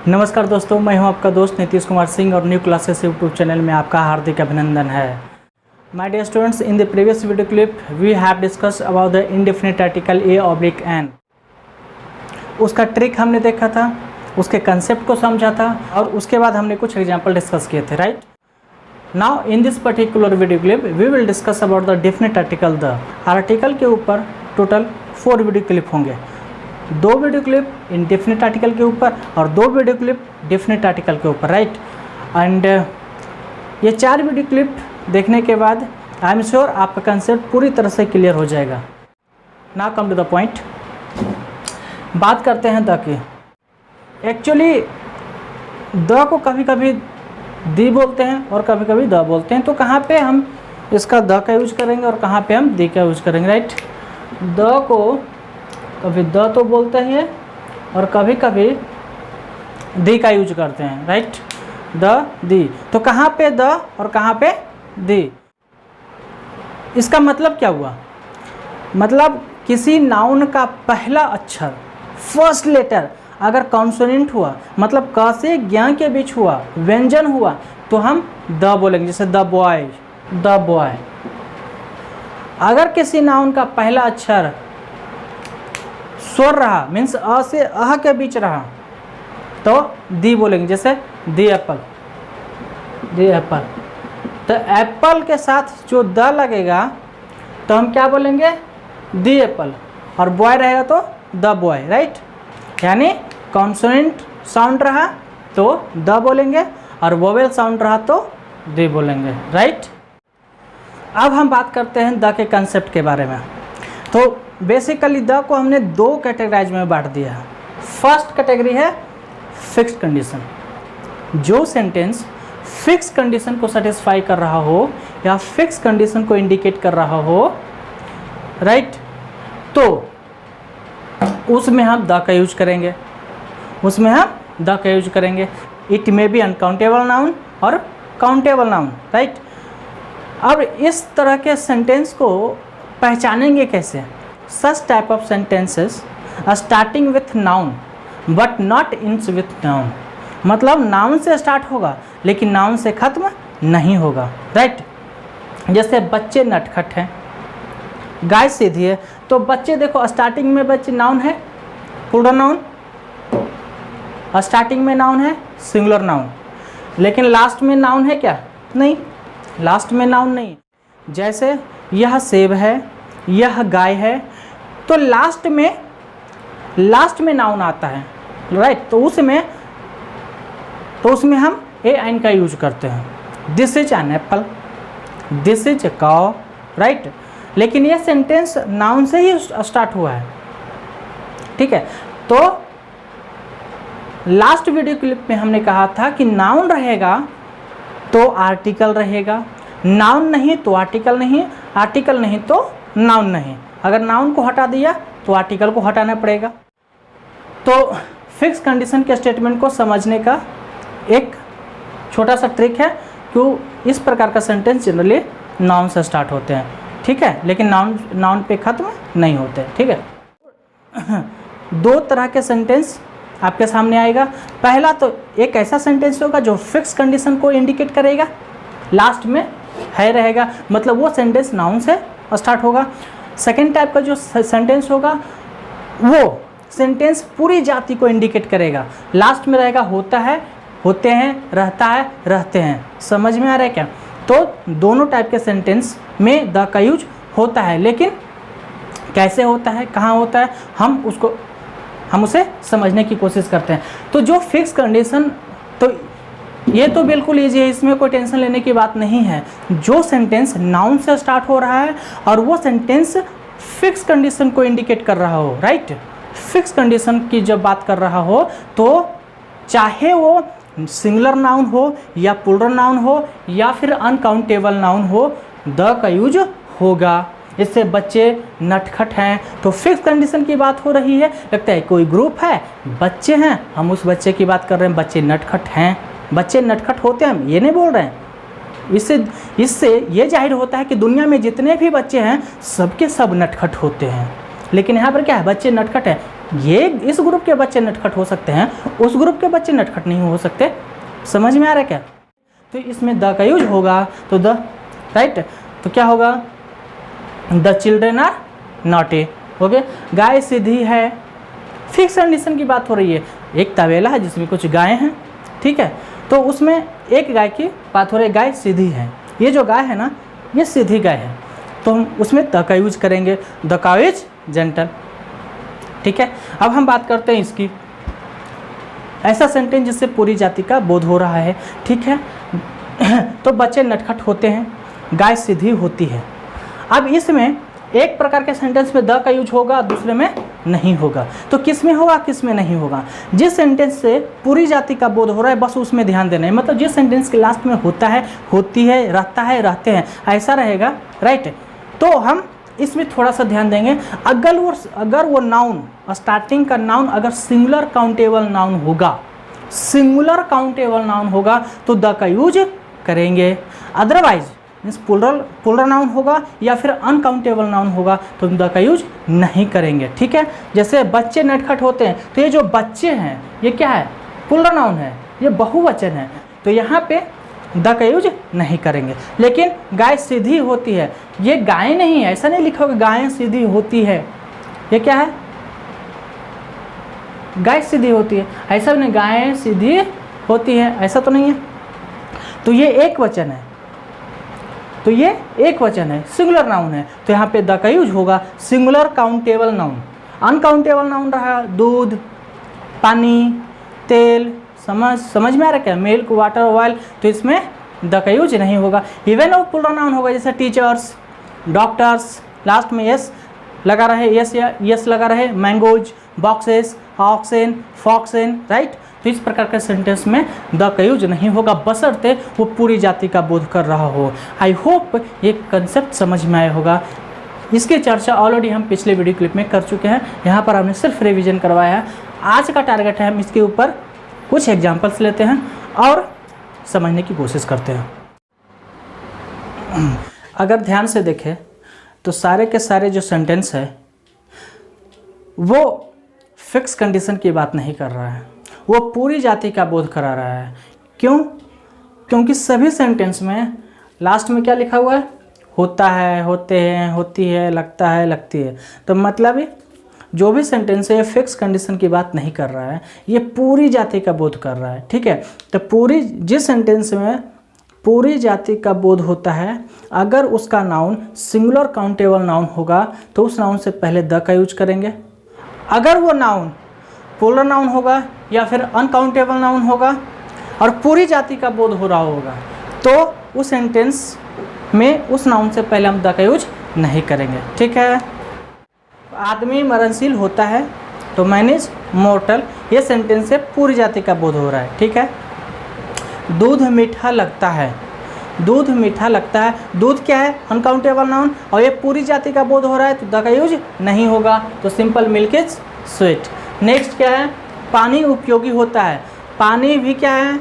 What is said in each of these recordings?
नमस्कार दोस्तों, मैं हूं आपका दोस्त नीतीश कुमार सिंह और न्यू क्लासेस यूट्यूब चैनल में आपका हार्दिक अभिनंदन है। My dear students, in the previous video clip we have discussed about the indefinite article A/N। उसका ट्रिक हमने देखा था, उसके कंसेप्ट को समझा था और उसके बाद हमने कुछ एग्जाम्पल डिस्कस किए थे, right. Now in this particular video clip we will discuss about the definite article the. Article के ऊपर टोटल 4 वीडियो क्लिप होंगे, 2 वीडियो क्लिप इनडेफिनिट आर्टिकल के ऊपर और 2 वीडियो क्लिप डेफिनिट आर्टिकल के ऊपर, राइट। एंड ये 4 वीडियो क्लिप देखने के बाद आई एम श्योर आपका कंसेप्ट पूरी तरह से क्लियर हो जाएगा। Now come to the point, बात करते हैं द की। एक्चुअली द को कभी कभी दी बोलते हैं और कभी कभी द बोलते हैं, तो कहाँ पे हम इसका द का यूज करेंगे और कहाँ पे हम दी का यूज करेंगे, राइट। द को कभी द तो बोलते हैं और कभी कभी दी का यूज करते हैं, राइट। द दी, तो कहाँ पे द और कहाँ पे दी। इसका मतलब क्या हुआ, मतलब किसी नाउन का पहला अक्षर फर्स्ट लेटर अगर कॉन्सोनेंट हुआ, मतलब क से ज्ञ के बीच हुआ, व्यंजन हुआ, तो हम द बोलेंगे। जैसे द बॉय, द बॉय। अगर किसी नाउन का पहला अक्षर स्वर रहा, मीन्स अ से अह के बीच रहा, तो दी बोलेंगे। जैसे दी एप्पल, दी एप्पल। तो एप्पल के साथ जो द लगेगा तो हम क्या बोलेंगे, दी एप्पल। और बॉय रहेगा तो द बॉय, राइट। यानी कॉन्सोनेंट साउंड रहा तो द बोलेंगे और वोवेल साउंड रहा तो दी बोलेंगे, राइट। अब हम बात करते हैं द के कंसेप्ट के बारे में। तो बेसिकली द को हमने 2 कैटेगराइज में बांट दिया है। फर्स्ट कैटेगरी है फिक्स्ड कंडीशन। जो सेंटेंस फिक्स कंडीशन को सेटिस्फाई कर रहा हो या फिक्स कंडीशन को इंडिकेट कर रहा हो, राइट, तो उसमें हम द का यूज करेंगे, उसमें हम द का यूज करेंगे। It may be uncountable noun और काउंटेबल नाउन, राइट। अब इस तरह के सेंटेंस को पहचानेंगे कैसे। Such type of sentences starting with noun but not ends with noun, मतलब नाउन से स्टार्ट होगा लेकिन नाउन से खत्म नहीं होगा, राइट। जैसे बच्चे नटखट हैं, गाय सीधी है, तो बच्चे देखो स्टार्टिंग में बच्चे नाउन है, प्लूरल नाउन, स्टार्टिंग में नाउन है, सिंगुलर नाउन, लेकिन लास्ट में नाउन है क्या, नहीं, लास्ट में नाउन नहीं। जैसे यह सेब है, यह गाय है, तो लास्ट में नाउन आता है, राइट। तो उसमें हम an का यूज करते हैं। This is an apple, this is a cow, right. लेकिन ये सेंटेंस नाउन से ही स्टार्ट हुआ है, ठीक है। तो लास्ट वीडियो क्लिप में हमने कहा था कि नाउन रहेगा तो आर्टिकल रहेगा, नाउन नहीं तो आर्टिकल नहीं, आर्टिकल नहीं तो नाउन नहीं। अगर नाउन को हटा दिया तो आर्टिकल को हटाना पड़ेगा। तो फिक्स कंडीशन के स्टेटमेंट को समझने का एक छोटा सा ट्रिक है, क्यों इस प्रकार का सेंटेंस जनरली नाउन से स्टार्ट होते हैं, ठीक है, लेकिन नाउन पे खत्म नहीं होते, ठीक है। 2 तरह के सेंटेंस आपके सामने आएगा। पहला तो एक ऐसा सेंटेंस होगा जो फिक्स कंडीशन को इंडिकेट करेगा, लास्ट में है रहेगा, मतलब वो सेंटेंस नाउन से स्टार्ट होगा। सेकेंड टाइप का जो सेंटेंस होगा वो सेंटेंस पूरी जाति को इंडिकेट करेगा, लास्ट में रहेगा होता है, होते हैं, रहता है, रहते हैं। समझ में आ रहा है क्या। तो दोनों टाइप के सेंटेंस में द का यूज होता है, लेकिन कैसे होता है, कहाँ होता है, हम उसे समझने की कोशिश करते हैं। तो जो फिक्स कंडीशन, तो ये तो बिल्कुल ईजी है, इसमें कोई टेंशन लेने की बात नहीं है। जो सेंटेंस नाउन से स्टार्ट हो रहा है और वो सेंटेंस फिक्स कंडीशन को इंडिकेट कर रहा हो, राइट। फिक्स कंडीशन की जब बात कर रहा हो तो चाहे वो सिंगुलर नाउन हो या प्लूरल नाउन हो या फिर अनकाउंटेबल नाउन हो, द का यूज होगा। इससे बच्चे नटखट हैं तो फिक्स कंडीशन की बात हो रही है, लगता है कोई ग्रुप है, बच्चे हैं, हम उस बच्चे की बात कर रहे हैं, बच्चे नटखट हैं, बच्चे नटखट होते हैं, हम ये नहीं बोल रहे हैं। इससे ये जाहिर होता है कि दुनिया में जितने भी बच्चे हैं सबके सब नटखट होते हैं, लेकिन यहाँ पर क्या है, बच्चे नटखट हैं, ये इस ग्रुप के बच्चे नटखट हो सकते हैं, उस ग्रुप के बच्चे नटखट नहीं हो सकते। समझ में आ रहा है क्या? तो इसमें द का यूज होगा तो द, राइट, तो क्या होगा, the children are naughty. Okay, गाय सीधी है, फिक्स कंडीशन की बात हो रही है। एक तबेला है जिसमें कुछ गायें हैं, ठीक है, तो उसमें एक गाय की बात हो रही है, गाय सीधी है। ये जो गाय है ना, ये सीधी गाय है, तो हम उसमें द का यूज करेंगे, द काउ इज जेंटल। ठीक है, अब हम बात करते हैं इसकी, ऐसा सेंटेंस जिससे पूरी जाति का बोध हो रहा है। ठीक है, तो बच्चे नटखट होते हैं, गाय सीधी होती है। अब इसमें एक प्रकार के सेंटेंस में द का यूज होगा, दूसरे में नहीं होगा। तो किस में होगा, किस में नहीं होगा? जिस सेंटेंस से पूरी जाति का बोध हो रहा है बस उसमें ध्यान देना है। मतलब जिस सेंटेंस के लास्ट में होता है, होती है, रहता है, रहते हैं, ऐसा रहेगा, राइट। तो हम इसमें थोड़ा सा ध्यान देंगे। अगर वो नाउन, स्टार्टिंग का नाउन अगर सिंगुलर काउंटेबल नाउन होगा, सिंगुलर काउंटेबल नाउन होगा तो द का यूज करेंगे। अदरवाइज मीन्स प्लुरल नाउन होगा या फिर अनकाउंटेबल नाउन होगा तो द का यूज नहीं करेंगे। ठीक है, जैसे बच्चे नटखट होते हैं, तो ये जो बच्चे हैं ये क्या है, प्लुरल नाउन है, ये बहुवचन है, तो यहाँ पे द का यूज नहीं करेंगे। लेकिन गाय सीधी होती है, ये गाय नहीं है, ऐसा नहीं लिखा होगा गायें सीधी होती है, ये क्या है, गाय सीधी होती है, ऐसा नहीं, गायें सीधी होती है, ऐसा तो नहीं है। तो ये एक वचन है, तो ये एक वचन है, सिंगुलर नाउन है, तो यहाँ पे द का यूज होगा, singular countable noun. Uncountable noun रहा दूध, पानी, तेल, समझ में आ रहा क्या, मिल्क, वाटर, ऑयल, तो इसमें द का यूज नहीं होगा। इवन और प्लुरल नाउन होगा, जैसे टीचर्स, डॉक्टर्स, लास्ट में यस लगा रहे, यस लगा रहे, मैंगोज, बॉक्सेस, ऑक्सेन, फॉक्सेन, राइट। तो इस प्रकार के सेंटेंस में द का यूज नहीं होगा, बशर्ते वो पूरी जाति का बोध कर रहा हो। आई होप ये कंसेप्ट समझ में आया होगा। इसकी चर्चा ऑलरेडी हम पिछले वीडियो क्लिप में कर चुके हैं, यहाँ पर हमने सिर्फ रिवीजन करवाया है। आज का टारगेट है हम इसके ऊपर कुछ एग्जाम्पल्स लेते हैं और समझने की कोशिश करते हैं। अगर ध्यान से देखें तो सारे के सारे जो सेंटेंस है वो फिक्स कंडीशन की बात नहीं कर रहा है, वो पूरी जाति का बोध करा रहा है। क्यों? क्योंकि सभी सेंटेंस में लास्ट में क्या लिखा हुआ है, होता है, होते हैं, होती है, लगता है, लगती है। तो मतलब जो भी सेंटेंस है ये फिक्स कंडीशन की बात नहीं कर रहा है, ये पूरी जाति का बोध कर रहा है। ठीक है, तो पूरी जिस सेंटेंस में पूरी जाति का बोध होता है, अगर उसका नाउन सिंगुलर काउंटेबल नाउन होगा तो उस नाउन से पहले द का यूज करेंगे। अगर वो नाउन प्लुरल नाउन होगा या फिर अनकाउंटेबल नाउन होगा और पूरी जाति का बोध हो रहा होगा तो उस सेंटेंस में उस नाउन से पहले हम द का यूज नहीं करेंगे। ठीक है, आदमी मरणशील होता है तो मैन इज मॉर्टल, ये सेंटेंस से पूरी जाति का बोध हो रहा है। ठीक है, दूध मीठा लगता है, दूध मीठा लगता है, दूध क्या है, अनकाउंटेबल नाउन, और ये पूरी जाति का बोध हो रहा है तो द का यूज नहीं होगा, तो simple milk is sweet. Next क्या है, पानी उपयोगी होता है, पानी भी क्या है,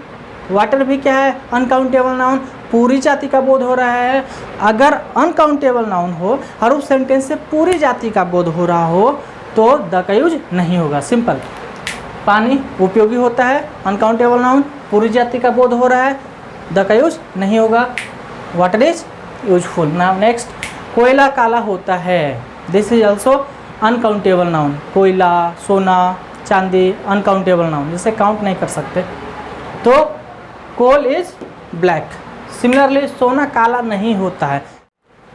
वाटर भी क्या है, अनकाउंटेबल नाउन, पूरी जाति का बोध हो रहा है। अगर अनकाउंटेबल नाउन हो और उस सेंटेंस से पूरी जाति का बोध हो रहा हो तो द का यूज नहीं होगा। सिंपल, पानी उपयोगी होता है, अनकाउंटेबल नाउन, पूरी जाति का बोध हो रहा है, द का यूज नहीं होगा, water is useful. Now next, कोयला काला होता है, this is also uncountable noun, कोयला, सोना, चांदी, अनकाउंटेबल नाउन, जिसे काउंट नहीं कर सकते। तो कोल इज ब्लैक, सिमिलरली सोना काला नहीं होता है।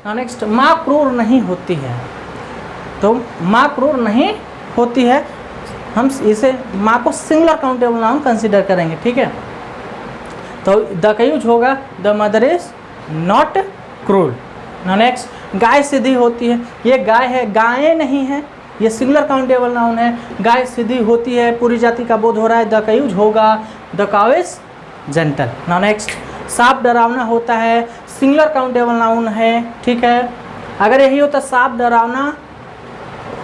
नेक्स्ट, माँ क्रूर नहीं होती है, तो माँ क्रूर नहीं होती है, हम इसे माँ को सिंगुलर काउंटेबल नाउन कंसीडर करेंगे। ठीक है, तो द का यूज होगा, द मदर इज नॉट क्रूर। नेक्स्ट, गाय सीधी होती है, ये गाय है, गायें नहीं है, ये सिंगुलर काउंटेबल नाउन है, गाय सीधी होती है, पूरी जाति का बोध हो रहा है, द का यूज होगा, the cow is gentle. Next, सांप डरावना होता है, सिंगुलर काउंटेबल नाउन है। ठीक है, अगर यही होता सांप डरावना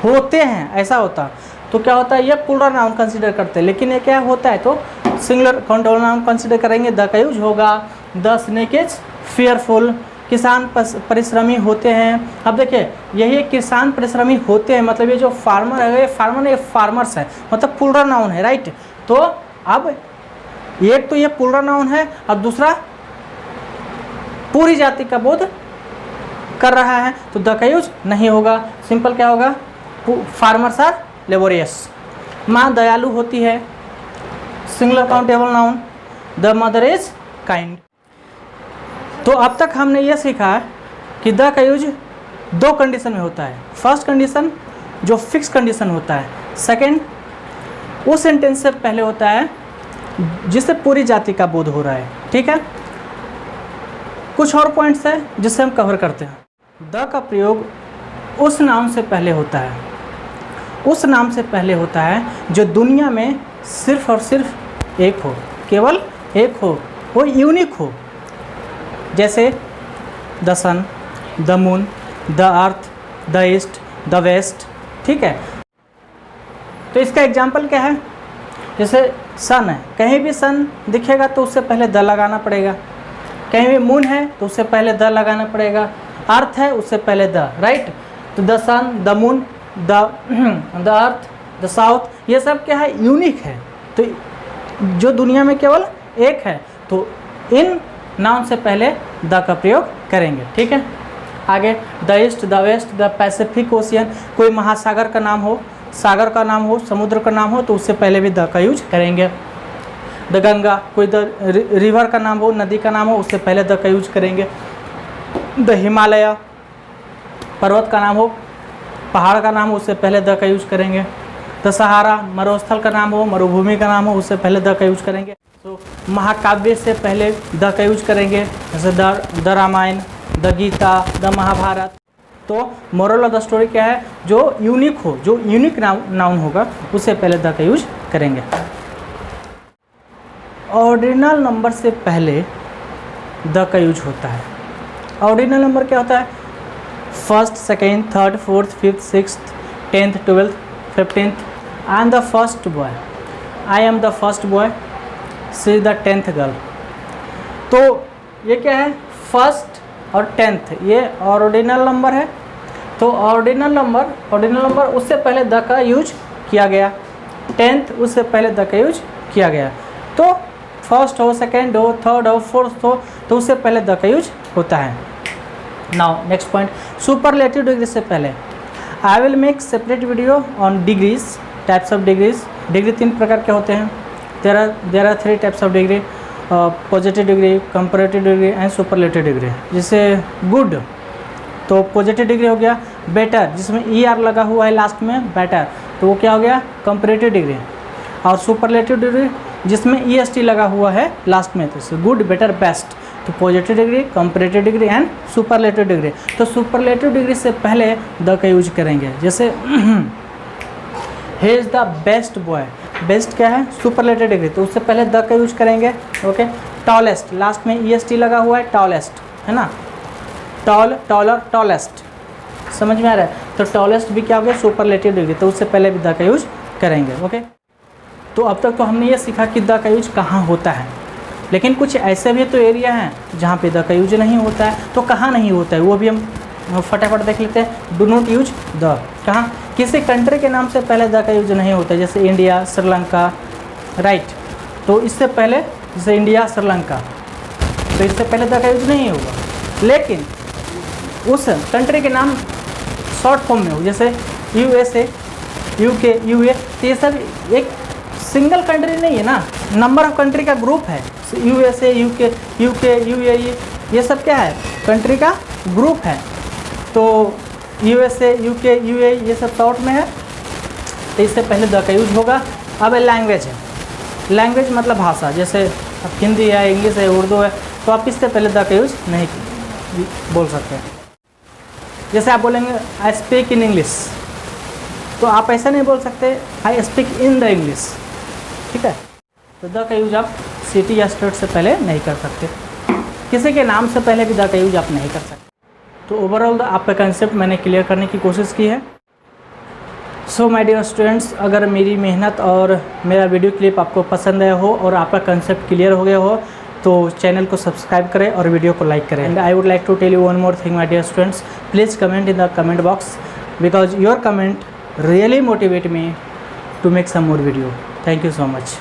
होते हैं ऐसा होता तो क्या होता है, ये प्लुरल नाउन कंसीडर करते हैं, लेकिन ये क्या होता है तो सिंगुलर काउंटेबल नाउन कंसीडर करेंगे, द का यूज होगा, द स्नेक इज फियरफुल। किसान परिश्रमी होते हैं। अब देखिए यही किसान परिश्रमी होते हैं, मतलब ये जो फार्मर है, ये फार्मर नहीं, फार्मर्स है, मतलब प्लूरल नाउन है, राइट। तो अब एक तो ये प्लूरल नाउन है और दूसरा पूरी जाति का बोध कर रहा है, तो द का यूज नहीं होगा। सिंपल क्या होगा, फार्मर्स आर लेबोरियस। माँ दयालु होती है, singular countable noun. The mother is kind. तो अब तक हमने ये सीखा कि द का यूज दो कंडीशन में होता है। फर्स्ट कंडीशन जो फिक्स कंडीशन होता है, सेकंड उस सेंटेंस से पहले होता है जिससे पूरी जाति का बोध हो रहा है, ठीक है। कुछ और पॉइंट्स है जिससे हम कवर करते हैं। द का प्रयोग उस नाम से पहले होता है, उस नाम से पहले होता है जो दुनिया में सिर्फ और सिर्फ एक हो, केवल एक हो, वो यूनिक हो। जैसे the sun, the moon, the earth, the east, the west, ठीक है। तो इसका एग्जाम्पल क्या है, जैसे सन है, कहीं भी सन दिखेगा तो उससे पहले द लगाना पड़ेगा। कहीं भी मून है तो उससे पहले द लगाना पड़ेगा। अर्थ है उससे पहले द, राइट। तो the sun, the moon, the earth, the south, ये सब क्या है, यूनिक है। तो जो दुनिया में केवल एक है, तो इन नाउन से पहले द का प्रयोग करेंगे, ठीक है। आगे the east, the west, the Pacific Ocean, कोई महासागर का नाम हो, सागर का नाम हो, समुद्र का नाम हो, तो उससे पहले भी द का यूज करेंगे। द गंगा, कोई द रिवर का नाम हो, नदी का नाम हो, उससे पहले द का यूज करेंगे। द हिमालय, पर्वत का नाम हो, पहाड़ का नाम हो, उससे पहले द का यूज करेंगे। द सहारा, मरुस्थल का नाम हो, मरुभूमि का नाम हो, उससे पहले द का यूज करेंगे। तो महाकाव्य से पहले द का यूज करेंगे, जैसे the Ramayana, the Gita, the Mahabharata. तो मोरल ऑफ द स्टोरी क्या है, जो यूनिक हो, जो यूनिक नाउन होगा, उससे पहले द का यूज करेंगे। ऑर्डिनल नंबर से पहले द का यूज होता है। ऑर्डिनल नंबर क्या होता है, first, second, third, fourth, fifth, sixth, 10th, 12th, 15th। I am the first boy, I am the first boy, she is the 10th girl. तो ये क्या है, फर्स्ट और 10th, ये ऑर्डिनल नंबर है। तो ऑर्डिनल नंबर उससे पहले द का यूज किया गया। 10th उससे पहले द का यूज किया गया। तो फर्स्ट हो, सेकेंड हो, थर्ड हो, फोर्थ हो, तो उससे पहले द का यूज होता है। Now next point, superlative degree से पहले। I will make separate video on degrees, types of degrees. Degree 3 प्रकार के होते हैं। There are 3 types of degree, positive degree, comparative degree and superlative degree. जैसे गुड, तो पॉजिटिव डिग्री हो गया। बेटर, जिसमें ER लगा हुआ है लास्ट में, बेटर, तो वो क्या हो गया, कंपैरेटिव डिग्री। और सुपरलेटिव डिग्री जिसमें EST लगा हुआ है लास्ट में, तो गुड, बेटर, बेस्ट। तो positive degree, comparative degree and superlative degree. तो सुपरलेटिव डिग्री से पहले द का यूज करेंगे। जैसे he is the best boy, best क्या है, सुपरलेटिव डिग्री, तो उससे पहले द का यूज करेंगे, ओके। टॉलेस्ट, लास्ट में EST लगा हुआ है, टॉलेस्ट, है ना, टॉल, टॉलर, टॉलेस्ट, समझ में आ रहा है। तो टॉलेस्ट भी क्या हो गया, सुपरलेटिव डिग्री, तो उससे पहले भी द का यूज करेंगे, ओके। तो अब तक तो हमने ये सीखा कि द का यूज कहाँ होता है, लेकिन कुछ ऐसे भी तो एरिया हैं जहाँ पे द का यूज नहीं होता है। तो कहाँ नहीं होता है वो भी हम फटाफट देख लेते हैं। डू नॉट यूज द, कहाँ, किसी कंट्री के नाम से पहले द का यूज नहीं होता है, जैसे इंडिया, श्रीलंका, राइट। तो इससे पहले, जैसे इंडिया, श्रीलंका, तो इससे पहले द का यूज नहीं होगा। लेकिन उस कंट्री के नाम शॉर्ट फॉर्म में हो, जैसे USA, UK, UA, तो ये सब एक सिंगल कंट्री नहीं है ना, नंबर ऑफ कंट्री का ग्रुप है। USA, UK, UAE, ये सब क्या है, कंट्री का ग्रुप है। तो USA, UK, UAE ये सब शॉर्ट में है, तो इससे पहले द का यूज होगा। अब लैंग्वेज है, लैंग्वेज मतलब भाषा, जैसे अब हिंदी है, इंग्लिश है, उर्दू है, तो आप इससे पहले द का यूज नहीं बोल सकते। जैसे आप बोलेंगे आई स्पीक इन इंग्लिश, तो आप ऐसा नहीं बोल सकते I speak in the English, ठीक है। तो द का यूज आप सिटी या स्टेट से पहले नहीं कर सकते, किसी के नाम से पहले भी द का यूज आप नहीं कर सकते। तो ओवरऑल आपका कंसेप्ट मैंने क्लियर करने की कोशिश की है। सो माय डियर स्टूडेंट्स, अगर मेरी मेहनत और मेरा वीडियो क्लिप आपको पसंद आया हो और आपका कंसेप्ट क्लियर हो गया हो, तो चैनल को सब्सक्राइब करें और वीडियो को लाइक करें। And I would like to tell you one more thing my dear students, please comment in the comment box because your comment really motivate me to make some more video. Thank you so much.